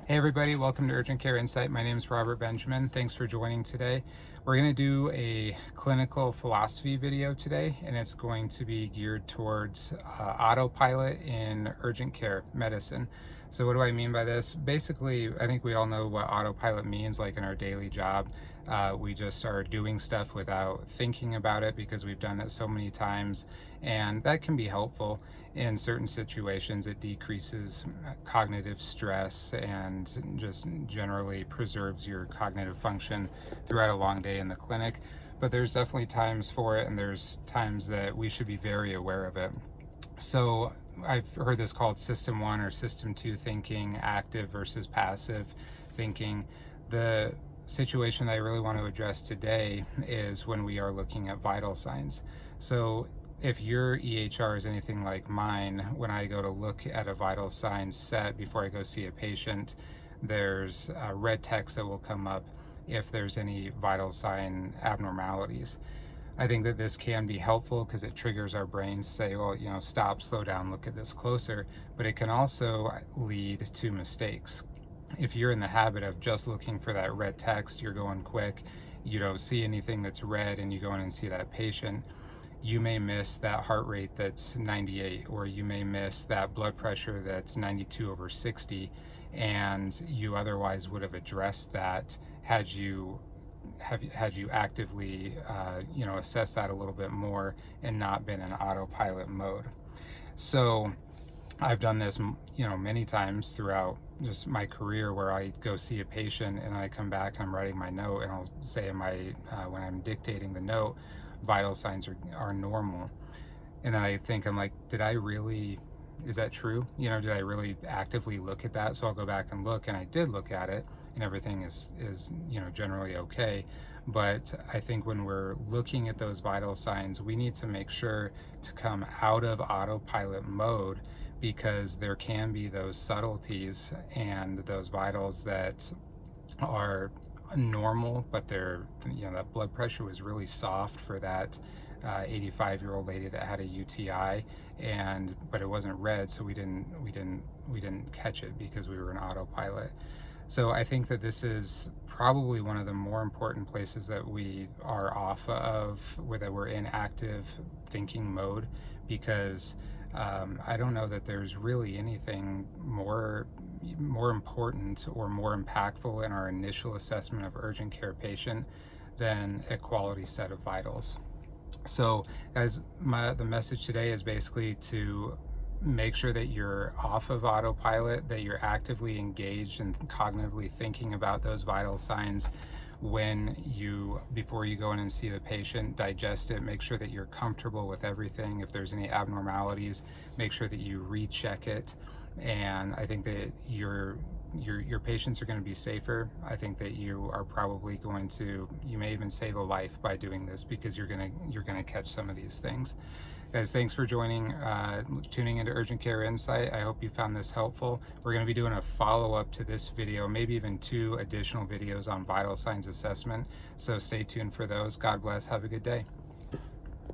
Hey everybody, welcome to Urgent Care Insight. My name is Robert Benjamin. Thanks for joining today. We're going to do a clinical philosophy video today, and it's going to be geared towards autopilot in urgent care medicine. So what do I mean by this? Basically, I think we all know what autopilot means, like in our daily job. We just are doing stuff without thinking about it because we've done it so many times, and that can be helpful in certain situations. It decreases cognitive stress and just generally preserves your cognitive function throughout a long day in the clinic. But there's definitely times for it, and there's times that we should be very aware of it. So I've heard this called system 1 or system 2 thinking, active versus passive thinking. The situation that I really want to address today is when we are looking at vital signs. So if your EHR is anything like mine, when I go to look at a vital sign set before I go see a patient, there's red text that will come up if there's any vital sign abnormalities. I think that this can be helpful because it triggers our brain to say, well, stop, slow down, look at this closer. But it can also lead to mistakes. If you're in the habit of just looking for that red text, you're going quick, you don't see anything that's red, and you go in and see that patient, you may miss that heart rate that's 98, or you may miss that blood pressure that's 92/60, and you otherwise would have addressed that had you actively assessed that a little bit more and not been in autopilot mode. So I've done this many times throughout just my career, where I go see a patient and I come back and I'm writing my note, and I'll say in my when I'm dictating the note, vital signs are normal, and then I think, I'm like, is that true? Did I really actively look at that? So I'll go back and look, and I did look at it, and everything is generally okay. But I think when we're looking at those vital signs, we need to make sure to come out of autopilot mode, because there can be those subtleties and those vitals that are normal, but they're, that blood pressure was really soft for that 85-year-old lady that had a UTI, but it wasn't red, so we didn't catch it because we were in autopilot. So I think that this is probably one of the more important places that we are off of, that we're in active thinking mode, because I don't know that there's really anything more important or more impactful in our initial assessment of urgent care patient than a quality set of vitals. So guys, the message today is basically to make sure that you're off of autopilot, that you're actively engaged and cognitively thinking about those vital signs before you go in and see the patient. Digest it, make sure that you're comfortable with everything. If there's any abnormalities, make sure that you recheck it. And I think that your patients are going to be safer. I think that you are probably you may even save a life by doing this, because you're gonna catch some of these things. Guys, thanks for tuning into Urgent Care Insight. I hope you found this helpful. We're going to be doing a follow-up to this video, maybe even 2 additional videos on vital signs assessment. So stay tuned for those. God bless. Have a good day.